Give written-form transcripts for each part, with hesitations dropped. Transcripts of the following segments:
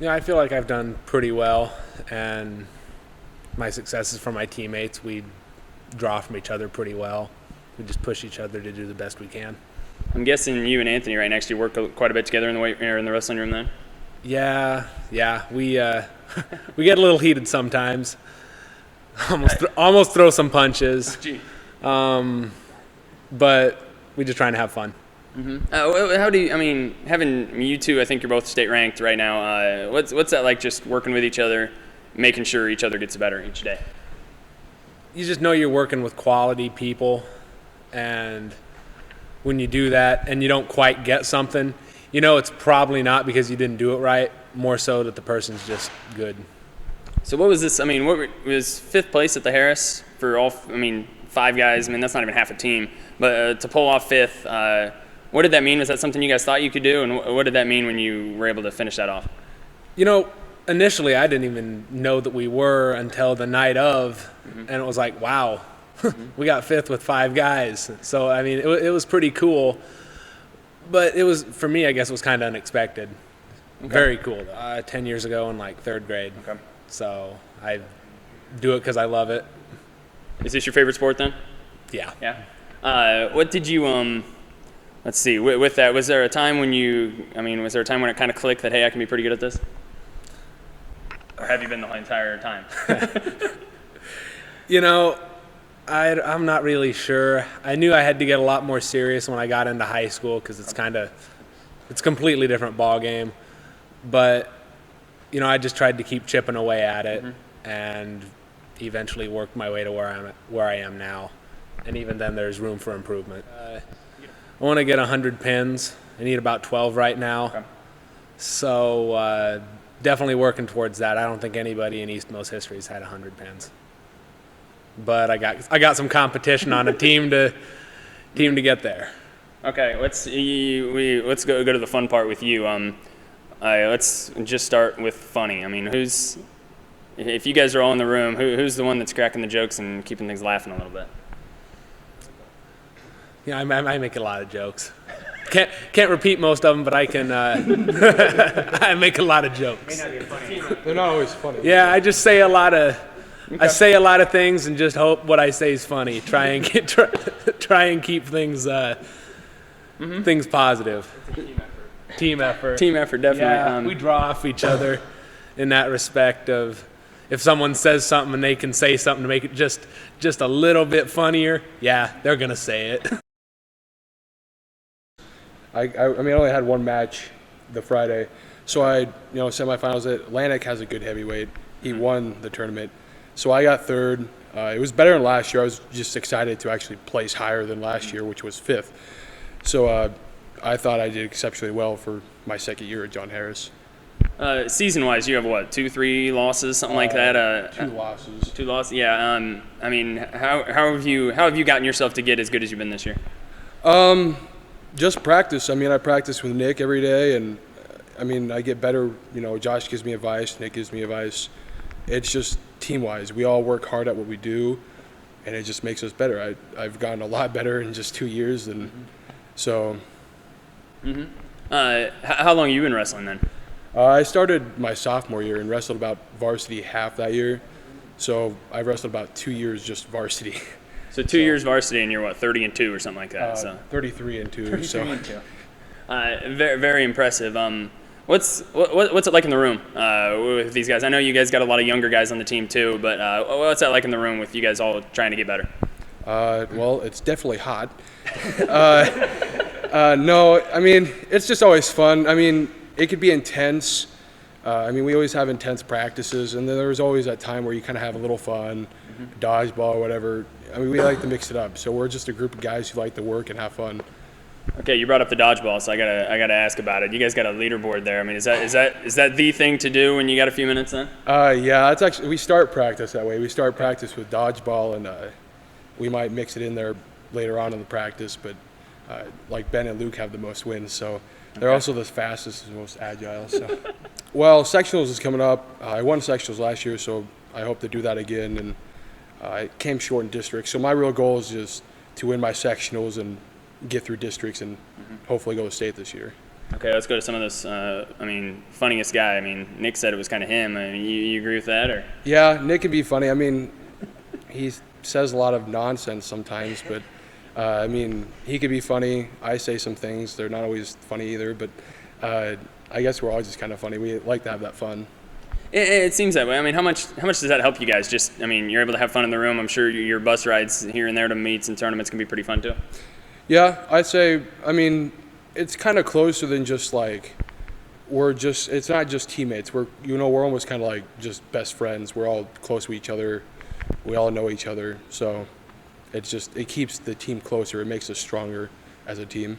Yeah, I feel like I've done pretty well, and my successes from my teammates, we draw from each other pretty well. We just push each other to do the best we can. I'm guessing you and Anthony right next to you work quite a bit together in the weight or in the wrestling room then? Yeah, we we get a little heated sometimes. Almost throw some punches. Gee. But we just trying to have fun. How do you, I mean, having you two, I think you're both state ranked right now. What's that like, just working with each other, making sure each other gets better each day? You just know you're working with quality people, and when you do that and you don't quite get something, you know it's probably not because you didn't do it right, more so that the person's just good. So what was this? I mean, what was fifth place at the Harris for all? I mean, 5 guys. I mean, that's not even half a team. But to pull off fifth, what did that mean? Was that something you guys thought you could do? And what did that mean when you were able to finish that off? You know, initially I didn't even know that we were until the night of, and it was like, wow, we got fifth with 5 guys. So, I mean, it was pretty cool. But it was, for me, I guess it was kind of unexpected. Okay. Very cool. 10 years ago in like 3rd grade. Okay. So I do it because I love it. Is this your favorite sport then? Yeah. Yeah. What did you, let's see, with that, was there a time when was there a time when it kind of clicked that, hey, I can be pretty good at this? Or have you been the entire time? You know, I'm not really sure. I knew I had to get a lot more serious when I got into high school because it's a completely different ball game. But, you know, I just tried to keep chipping away at it and eventually worked my way to where I am now. And even then, there's room for improvement. I want to get 100 pins. I need about 12 right now. Okay. So definitely working towards that. I don't think anybody in East Mills history has had 100 pins. But I got some competition on a team to get there. Okay, let's go to the fun part with you. Let's just start with funny. I mean, if you guys are all in the room, who's the one that's cracking the jokes and keeping things laughing a little bit? Yeah, I make a lot of jokes. Can't repeat most of them, but I can. I make a lot of jokes. They're not always funny. Yeah, I just say a lot of. Okay. I say a lot of things and just hope what I say is funny. Try and keep things things positive. It's a team effort. Team effort. Team effort, definitely. Yeah, we draw off each other in that respect of if someone says something and they can say something to make it just a little bit funnier, yeah, they're going to say it. I mean, I only had one match the Friday. So semifinals, Atlantic has a good heavyweight. He won the tournament. So I got 3rd. It was better than last year. I was just excited to actually place higher than last year, which was 5th. So I thought I did exceptionally well for my 2nd year at John Harris. Season-wise, you have what, 2-3 losses, something like that? 2 losses. 2 losses, yeah. I mean, how have you gotten yourself to get as good as you've been this year? Just practice. I mean, I practice with Nick every day, and I mean, I get better. You know, Josh gives me advice, Nick gives me advice. It's just team-wise. We all work hard at what we do, and it just makes us better. I've gotten a lot better in just 2 years, and so. How long have you been wrestling then? I started my sophomore year and wrestled about varsity half that year. So I wrestled about 2 years just varsity. So 2 years varsity, and you're what, 30-2 or something like that? 33-2. 33-2. Very, very impressive. What's it like in the room with these guys? I know you guys got a lot of younger guys on the team too, but what's that like in the room with you guys all trying to get better? Well, it's definitely hot. No, I mean, it's just always fun. I mean, it could be intense. I mean, we always have intense practices, and then there's always that time where you kind of have a little fun, dodgeball or whatever. I mean, we like to mix it up. So we're just a group of guys who like to work and have fun. Okay, you brought up the dodgeball, so I gotta ask about it. You guys got a leaderboard there. I mean, is that the thing to do when you got a few minutes then? Yeah, it's actually, we start practice that way. We start practice with dodgeball, and we might mix it in there later on in the practice. But like Ben and Luke have the most wins, so they're also the fastest and most agile. So, well, sectionals is coming up. I won sectionals last year, so I hope to do that again. And I came short in districts, so my real goal is just to win my sectionals and get through districts and hopefully go to state this year. Okay, let's go to some of those. Funniest guy. I mean, Nick said it was kind of him. I mean, you agree with that, or? Yeah, Nick can be funny. I mean, he says a lot of nonsense sometimes, but he could be funny. I say some things; they're not always funny either. But I guess we're always just kind of funny. We like to have that fun. It seems that way. I mean, how much does that help you guys? Just, I mean, you're able to have fun in the room. I'm sure your bus rides here and there to meets and tournaments can be pretty fun too. Yeah, I'd say. I mean, it's kind of closer than just like it's not just teammates. We're almost kind of like just best friends. We're all close to each other. We all know each other. So it keeps the team closer. It makes us stronger as a team.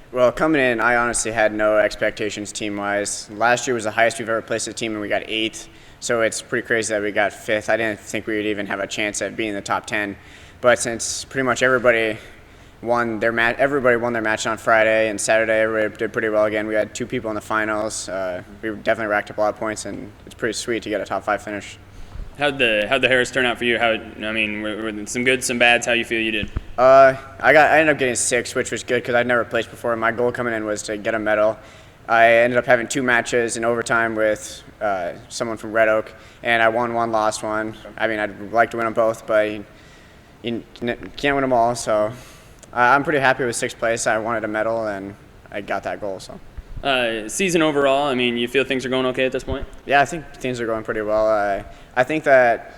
Well, coming in, I honestly had no expectations team-wise. Last year was the highest we've ever placed a team, and we got 8th. So it's pretty crazy that we got 5th. I didn't think we would even have a chance at being in the top 10. But since pretty much everybody won their match on Friday and Saturday, everybody did pretty well again. We had 2 people in the finals. We definitely racked up a lot of points, and it's pretty sweet to get a top 5 finish. How'd the Harris turn out for you? Were some goods, some bads? How you feel you did? I ended up getting 6th, which was good because I'd never placed before. My goal coming in was to get a medal. I ended up having 2 matches in overtime with someone from Red Oak, and I won one, lost one. I mean, I'd like to win them both, but you can't win them all. So I'm pretty happy with 6th place. I wanted a medal, and I got that goal. So. Season overall, I mean, you feel things are going okay at this point? Yeah, I think things are going pretty well. I think that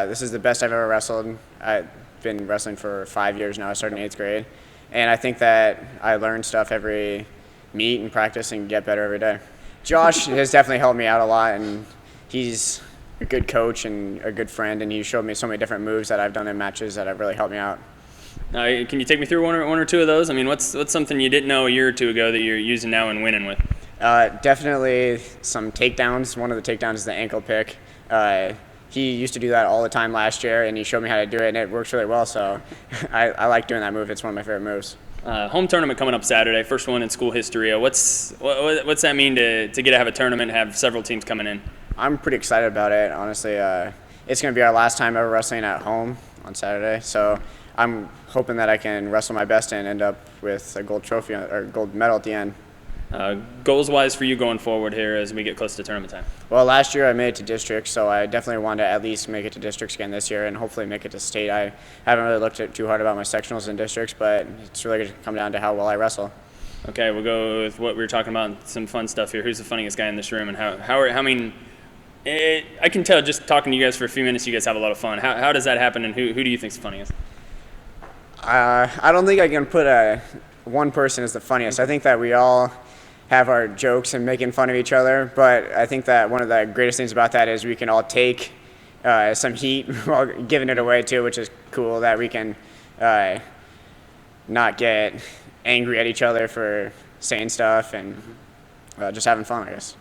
this is the best I've ever wrestled. I've been wrestling for 5 years now. I started in 8th grade. And I think that I learn stuff every meet and practice and get better every day. Josh has definitely helped me out a lot, and he's a good coach and a good friend, and he showed me so many different moves that I've done in matches that have really helped me out. Can you take me through one or two of those? I mean, what's something you didn't know a year or two ago that you're using now and winning with? Definitely some takedowns. One of the takedowns is the ankle pick. He used to do that all the time last year, and he showed me how to do it, and it works really well. So I like doing that move. It's one of my favorite moves. Home tournament coming up Saturday, first one in school history. What's that mean to get to have a tournament and have several teams coming in? I'm pretty excited about it, honestly. It's going to be our last time ever wrestling at home on Saturday, so I'm hoping that I can wrestle my best and end up with a gold trophy or gold medal at the end. Goals-wise for you going forward here as we get close to tournament time? Well, last year I made it to districts, so I definitely want to at least make it to districts again this year and hopefully make it to state. I haven't really looked too hard about my sectionals and districts, but it's really going to come down to how well I wrestle. Okay, we'll go with what we were talking about, some fun stuff here. Who's the funniest guy in this room, and I can tell just talking to you guys for a few minutes, you guys have a lot of fun. How does that happen, and who do you think's the funniest? I don't think I can put one person as the funniest. I think that we all have our jokes and making fun of each other, but I think that one of the greatest things about that is we can all take some heat while giving it away too, which is cool, that we can not get angry at each other for saying stuff and just having fun, I guess.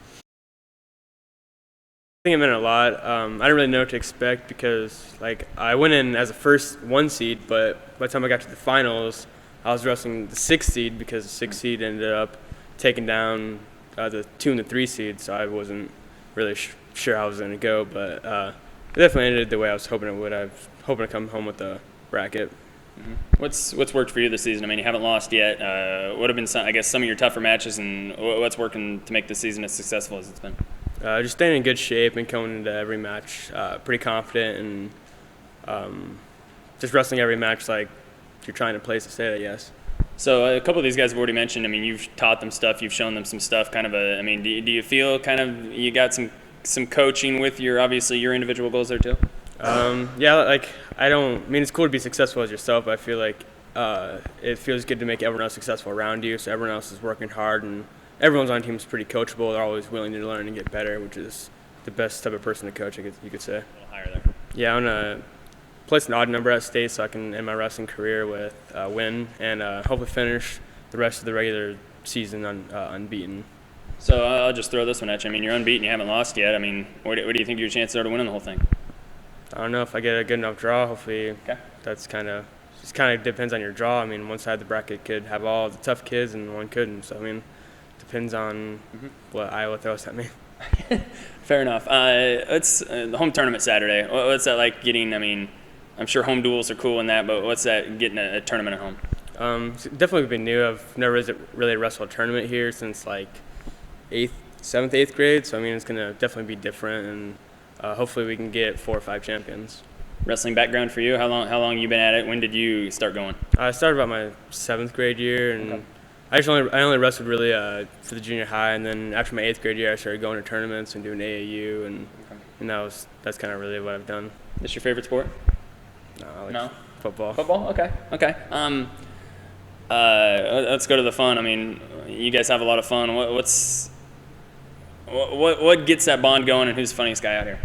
I think it meant a lot. I didn't really know what to expect because I went in as a first 1 seed, but by the time I got to the finals, I was wrestling the 6th seed because the 6th seed ended up taking down the 2 and the 3 seed, so I wasn't really sure how I was going to go, but it definitely ended the way I was hoping it would. I was hoping to come home with a bracket. Mm-hmm. What's worked for you this season? I mean, you haven't lost yet. What have been some of your tougher matches, and what's working to make this season as successful as it's been? Just staying in good shape and coming into every match pretty confident, and just wrestling every match like you're trying to place a state, I guess. So a couple of these guys have already mentioned, I mean, you've taught them stuff, you've shown them some stuff, do you feel kind of you got some coaching with your individual goals there too? Yeah, it's cool to be successful as yourself, but I feel like it feels good to make everyone else successful around you, so everyone else is working hard, and everyone's on the team is pretty coachable. They're always willing to learn and get better, which is the best type of person to coach, you could say. A little higher there. Yeah, I'm going to place an odd number at state so I can end my wrestling career with a win and hopefully finish the rest of the regular season unbeaten. So I'll just throw this one at you. I mean, you're unbeaten, you haven't lost yet. I mean, what do you think your chances are to winning the whole thing? I don't know if I get a good enough draw. Hopefully, okay. That's kind of depends on your draw. I mean, one side of the bracket could have all the tough kids and one couldn't. So I mean, depends on what Iowa throws at me. Fair enough. It's the home tournament Saturday. What's that like getting? I mean, I'm sure home duels are cool in that, but what's that getting a tournament at home? It's definitely been new. I've never really wrestled a tournament here since like 7th, 8th grade. So I mean, it's gonna definitely be different, and hopefully we can get 4 or 5 champions. Wrestling background for you? How long you been at it? When did you start going? I started about my 7th grade year, and I only wrestled really for the junior high, and then after my 8th grade year, I started going to tournaments and doing AAU, and that's kind of really what I've done. This your favorite sport? No, I like No? football. Football? Okay. Let's go to the fun. I mean, you guys have a lot of fun. What gets that bond going, and who's the funniest guy out here?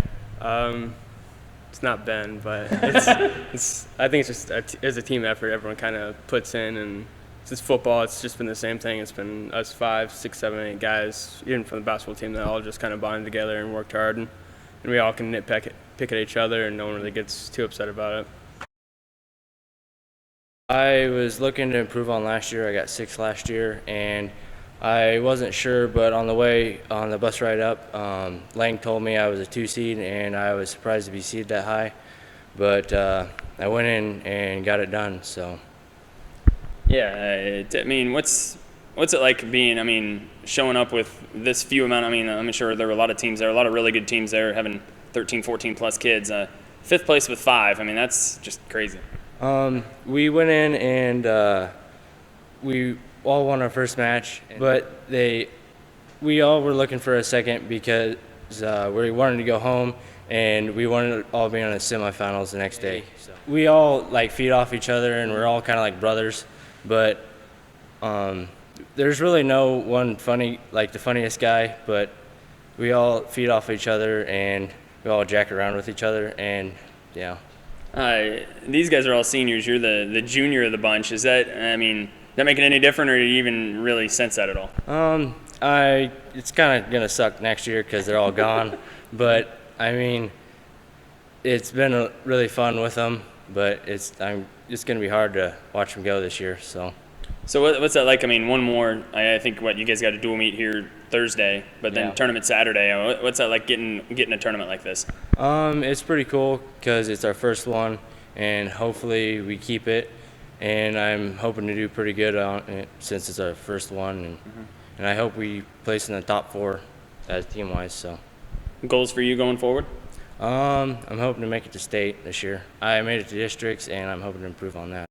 It's not Ben, but I think it's just it's a team effort. Everyone kind of puts in, and since football, it's just been the same thing. It's been us 5, 6, 7, 8 guys, even from the basketball team, that all just kind of bonded together and worked hard, and we all can pick at each other, and no one really gets too upset about it. I was looking to improve on last year. I got 6th last year, and I wasn't sure, but on the way on the bus ride up, Lang told me I was a 2 seed, and I was surprised to be seeded that high. But I went in and got it done. So. Yeah, I mean, what's it like being? I mean, showing up with this few amount. I mean, I'm sure there were a lot of teams there, a lot of really good teams there, having 13, 14 plus kids. 5th place with 5. I mean, that's just crazy. We went in and we all won our first match, but we all were looking for a second because we wanted to go home, and we wanted to all be on the semifinals the next day. So we all like feed off each other, and we're all kind of like brothers, but there's really no one the funniest guy, but we all feed off each other, and we all jack around with each other, and yeah. These guys are all seniors. You're the junior of the bunch. Is that, I mean, that make it any different, or do you even really sense that at all? It's kind of gonna suck next year because they're all gone, but I mean, it's been really fun with them. But it's gonna be hard to watch them go this year. So what's that like? I mean, one more. I think you guys got a dual meet here Thursday, but then tournament Saturday. What's that like getting a tournament like this? It's pretty cool because it's our first one, and hopefully we keep it. And I'm hoping to do pretty good on it since it's our first one, and I hope we place in the top 4 as team-wise. So, goals for you going forward? I'm hoping to make it to state this year. I made it to districts, and I'm hoping to improve on that.